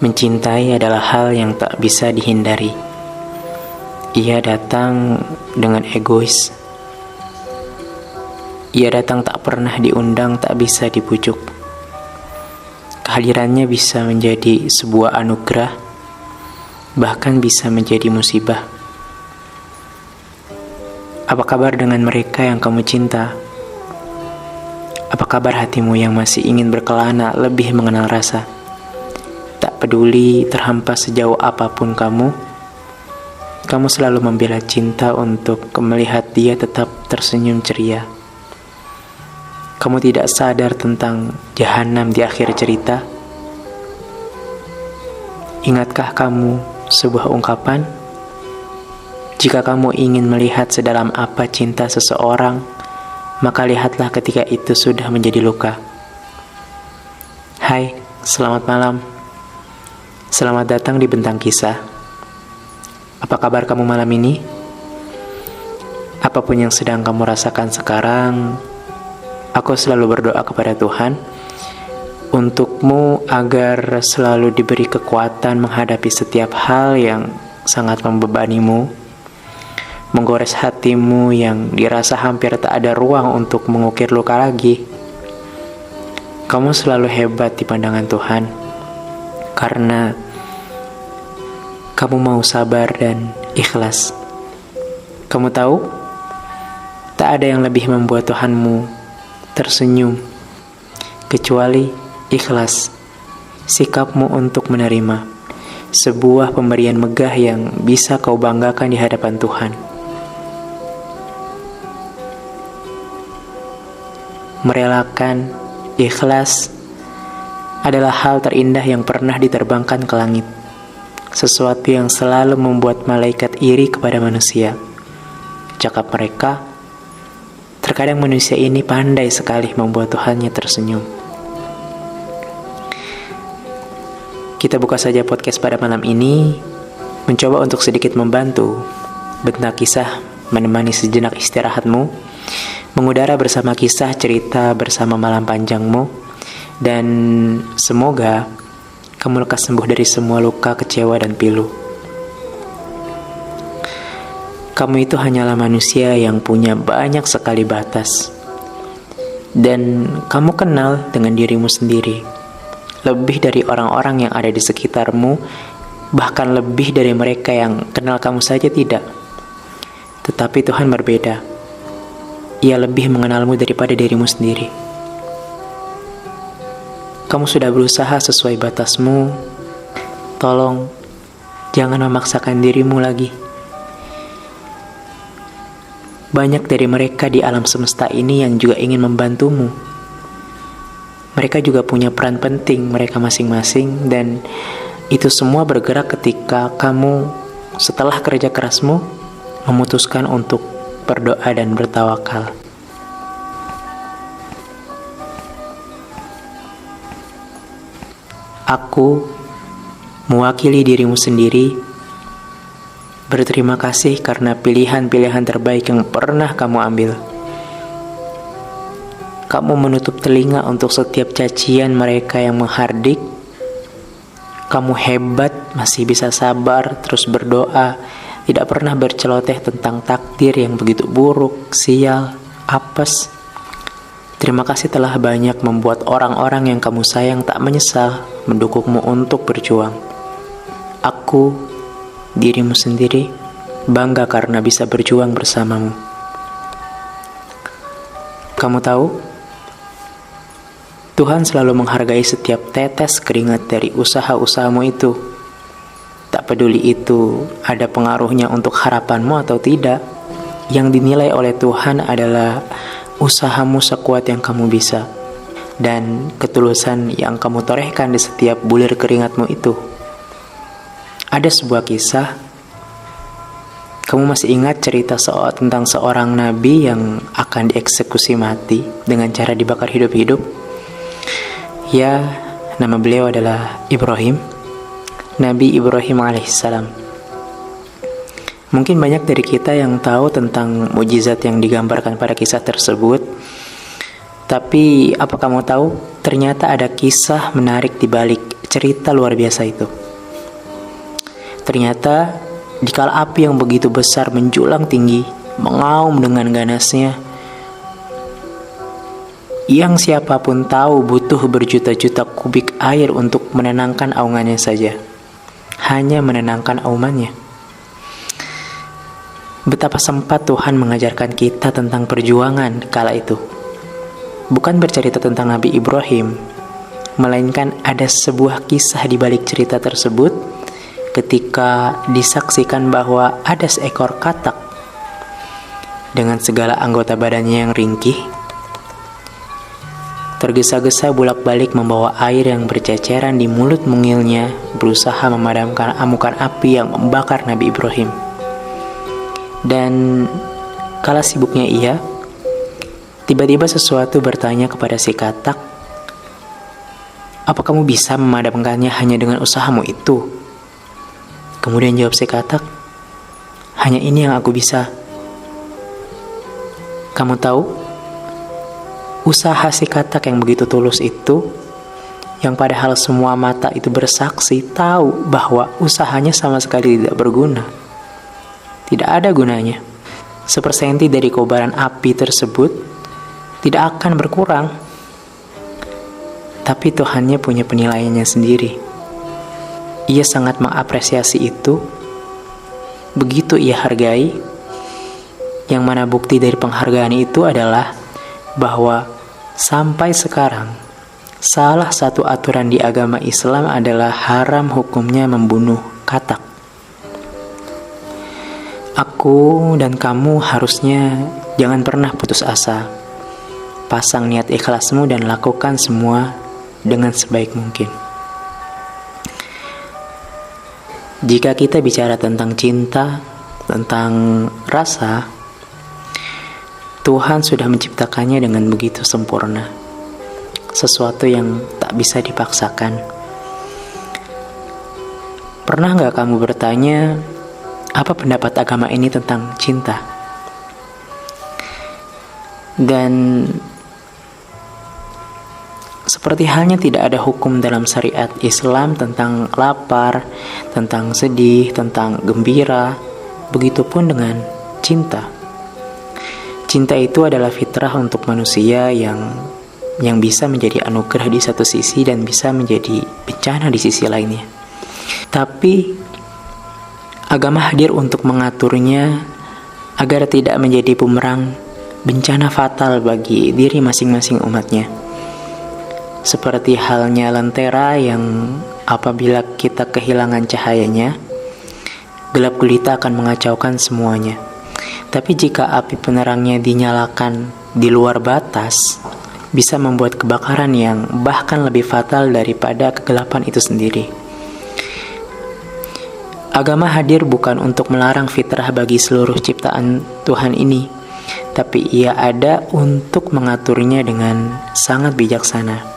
Mencintai adalah hal yang tak bisa dihindari. Ia datang dengan egois. Ia datang tak pernah diundang, tak bisa dibujuk. Kehadirannya bisa menjadi sebuah anugerah, bahkan bisa menjadi musibah. Apa kabar dengan mereka yang kamu cinta? Apa kabar hatimu yang masih ingin berkelana lebih mengenal rasa? Tak peduli terhempas sejauh apapun kamu selalu membela cinta untuk melihat dia tetap tersenyum ceria. Kamu tidak sadar tentang jahanam di akhir cerita. Ingatkah kamu sebuah ungkapan? Jika kamu ingin melihat sedalam apa cinta seseorang, maka lihatlah ketika itu sudah menjadi luka. Hai, selamat malam. Selamat datang di Bentang Kisah. Apa kabar kamu malam ini? Apapun yang sedang kamu rasakan sekarang, aku selalu berdoa kepada Tuhan untukmu agar selalu diberi kekuatan menghadapi setiap hal yang sangat membebanimu, menggores hatimu yang dirasa hampir tak ada ruang untuk mengukir luka lagi. Kamu selalu hebat di pandangan Tuhan, karena kamu mau sabar dan ikhlas. Kamu tahu, tak ada yang lebih membuat Tuhanmu tersenyum kecuali ikhlas, sikapmu untuk menerima sebuah pemberian megah yang bisa kau banggakan di hadapan Tuhan. Merelakan, ikhlas adalah hal terindah yang pernah diterbangkan ke langit. Sesuatu yang selalu membuat malaikat iri kepada manusia. Cakap mereka, terkadang manusia ini pandai sekali membuat Tuhannya tersenyum. Kita buka saja podcast pada malam ini, mencoba untuk sedikit membantu Bentang Kisah menemani sejenak istirahatmu, mengudara bersama kisah cerita bersama malam panjangmu, dan semoga kamu lekas sembuh dari semua luka, kecewa, dan pilu. Kamu itu hanyalah manusia yang punya banyak sekali batas. Dan kamu kenal dengan dirimu sendiri. Lebih dari orang-orang yang ada di sekitarmu, bahkan lebih dari mereka yang kenal kamu saja tidak. Tetapi Tuhan berbeda. Ia lebih mengenalmu daripada dirimu sendiri. Kamu sudah berusaha sesuai batasmu. Tolong, jangan memaksakan dirimu lagi. Banyak dari mereka di alam semesta ini yang juga ingin membantumu. Mereka juga punya peran penting mereka masing-masing, dan itu semua bergerak ketika kamu setelah kerja kerasmu memutuskan untuk berdoa dan bertawakal. Aku, mewakili dirimu sendiri, berterima kasih karena pilihan-pilihan terbaik yang pernah kamu ambil. Kamu menutup telinga untuk setiap cacian mereka yang menghardik. Kamu hebat, masih bisa sabar, terus berdoa, tidak pernah berceloteh tentang takdir yang begitu buruk, sial, apes. Terima kasih telah banyak membuat orang-orang yang kamu sayang tak menyesal mendukungmu untuk berjuang. Aku, dirimu sendiri, bangga karena bisa berjuang bersamamu. Kamu tahu, Tuhan selalu menghargai setiap tetes keringat dari usaha-usahamu itu. Tak peduli itu ada pengaruhnya untuk harapanmu atau tidak, yang dinilai oleh Tuhan adalah usahamu sekuat yang kamu bisa, dan ketulusan yang kamu torehkan di setiap bulir keringatmu itu. Ada sebuah kisah. Kamu masih ingat cerita tentang seorang nabi yang akan dieksekusi mati dengan cara dibakar hidup-hidup? Ya, nama beliau adalah Ibrahim, Nabi Ibrahim alaihissalam. Mungkin banyak dari kita yang tahu tentang mukjizat yang digambarkan pada kisah tersebut. Tapi apa kamu tahu, ternyata ada kisah menarik di balik cerita luar biasa itu. Ternyata, dikala api yang begitu besar menjulang tinggi, mengaum dengan ganasnya, yang siapapun tahu butuh berjuta-juta kubik air untuk menenangkan aungannya saja. Hanya menenangkan aumannya. Betapa sempat Tuhan mengajarkan kita tentang perjuangan kala itu. Bukan bercerita tentang Nabi Ibrahim, melainkan ada sebuah kisah di balik cerita tersebut ketika disaksikan bahwa ada seekor katak dengan segala anggota badannya yang ringkih, tergesa-gesa bolak-balik membawa air yang berceceran di mulut mungilnya, berusaha memadamkan amukan api yang membakar Nabi Ibrahim. Dan kala sibuknya ia, tiba-tiba sesuatu bertanya kepada si katak, "Apa kamu bisa memadamkannya hanya dengan usahamu itu?" Kemudian jawab si katak, "Hanya ini yang aku bisa." Kamu tahu, usaha si katak yang begitu tulus itu, yang padahal semua mata itu bersaksi tahu bahwa usahanya sama sekali tidak berguna. Tidak ada gunanya. Sepersenti dari kobaran api tersebut tidak akan berkurang. Tapi Tuhannya punya penilaiannya sendiri. Ia sangat mengapresiasi itu. Begitu ia hargai. Yang mana bukti dari penghargaan itu adalah bahwa sampai sekarang salah satu aturan di agama Islam adalah haram hukumnya membunuh katak. Aku dan kamu harusnya jangan pernah putus asa. Pasang niat ikhlasmu dan lakukan semua dengan sebaik mungkin. Jika kita bicara tentang cinta, tentang rasa, Tuhan sudah menciptakannya dengan begitu sempurna. Sesuatu yang tak bisa dipaksakan. Pernah gak kamu bertanya, apa pendapat agama ini tentang cinta? Dan seperti halnya tidak ada hukum dalam syariat Islam tentang lapar, tentang sedih, tentang gembira, begitupun dengan cinta. Cinta itu adalah fitrah untuk manusia yang bisa menjadi anugerah di satu sisi dan bisa menjadi bencana di sisi lainnya. Tapi agama hadir untuk mengaturnya agar tidak menjadi bumerang bencana fatal bagi diri masing-masing umatnya. Seperti halnya lentera yang apabila kita kehilangan cahayanya, gelap gulita akan mengacaukan semuanya. Tapi jika api penerangnya dinyalakan di luar batas, bisa membuat kebakaran yang bahkan lebih fatal daripada kegelapan itu sendiri. Agama hadir bukan untuk melarang fitrah bagi seluruh ciptaan Tuhan ini, tapi ia ada untuk mengaturnya dengan sangat bijaksana.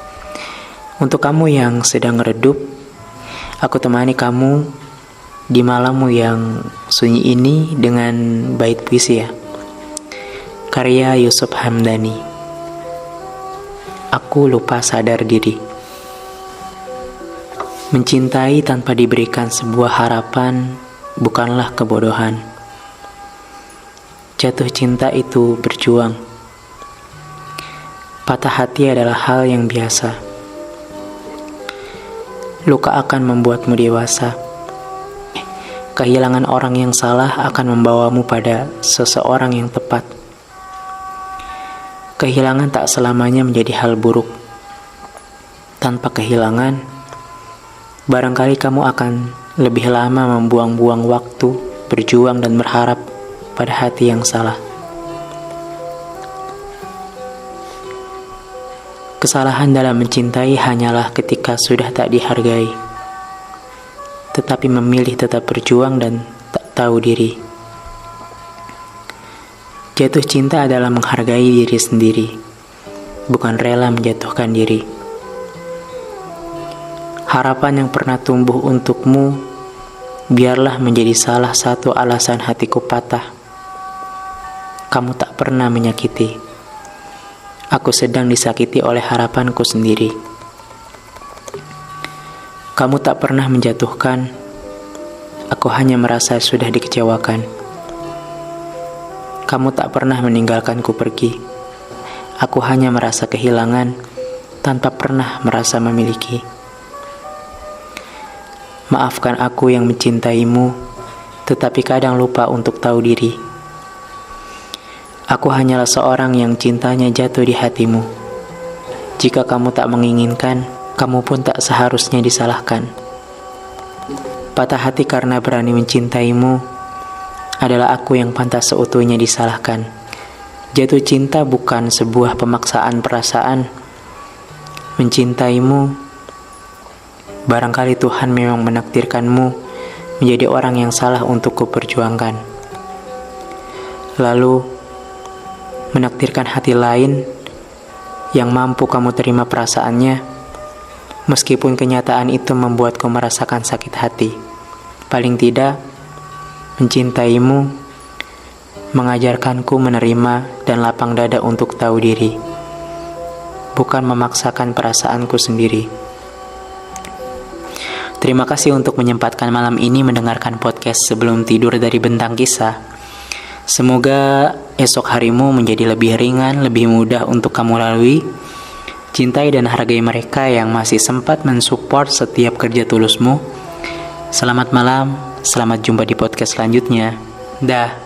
Untuk kamu yang sedang redup, aku temani kamu di malammu yang sunyi ini dengan bait puisi ya. Karya Yusuf Hamdani. Aku lupa sadar diri. Mencintai tanpa diberikan sebuah harapan bukanlah kebodohan. Jatuh cinta itu berjuang. Patah hati adalah hal yang biasa. Luka akan membuatmu dewasa. Kehilangan orang yang salah akan membawamu pada seseorang yang tepat. Kehilangan tak selamanya menjadi hal buruk. Tanpa kehilangan, barangkali kamu akan lebih lama membuang-buang waktu, berjuang dan berharap pada hati yang salah. Kesalahan dalam mencintai hanyalah ketika sudah tak dihargai, tetapi memilih tetap berjuang dan tak tahu diri. Jatuh cinta adalah menghargai diri sendiri, bukan rela menjatuhkan diri. Harapan yang pernah tumbuh untukmu, biarlah menjadi salah satu alasan hatiku patah. Kamu tak pernah menyakiti. Aku sedang disakiti oleh harapanku sendiri. Kamu tak pernah menjatuhkan, aku hanya merasa sudah dikecewakan. Kamu tak pernah meninggalkanku pergi, aku hanya merasa kehilangan tanpa pernah merasa memiliki. Maafkan aku yang mencintaimu, tetapi kadang lupa untuk tahu diri. Aku hanyalah seorang yang cintanya jatuh di hatimu. Jika kamu tak menginginkan, kamu pun tak seharusnya disalahkan. Patah hati karena berani mencintaimu adalah aku yang pantas seutuhnya disalahkan. Jatuh cinta bukan sebuah pemaksaan perasaan. Mencintaimu, barangkali Tuhan memang menakdirkanmu menjadi orang yang salah untuk kuperjuangkan. Lalu, menakdirkan hati lain yang mampu kamu terima perasaannya, meskipun kenyataan itu membuatku merasakan sakit hati. Paling tidak, mencintaimu mengajarkanku menerima dan lapang dada untuk tahu diri, bukan memaksakan perasaanku sendiri. Terima kasih untuk menyempatkan malam ini mendengarkan podcast sebelum tidur dari Bentang Kisah. Semoga esok harimu menjadi lebih ringan, lebih mudah untuk kamu lalui. Cintai dan hargai mereka yang masih sempat mensupport setiap kerja tulusmu. Selamat malam, selamat jumpa di podcast selanjutnya. Dah.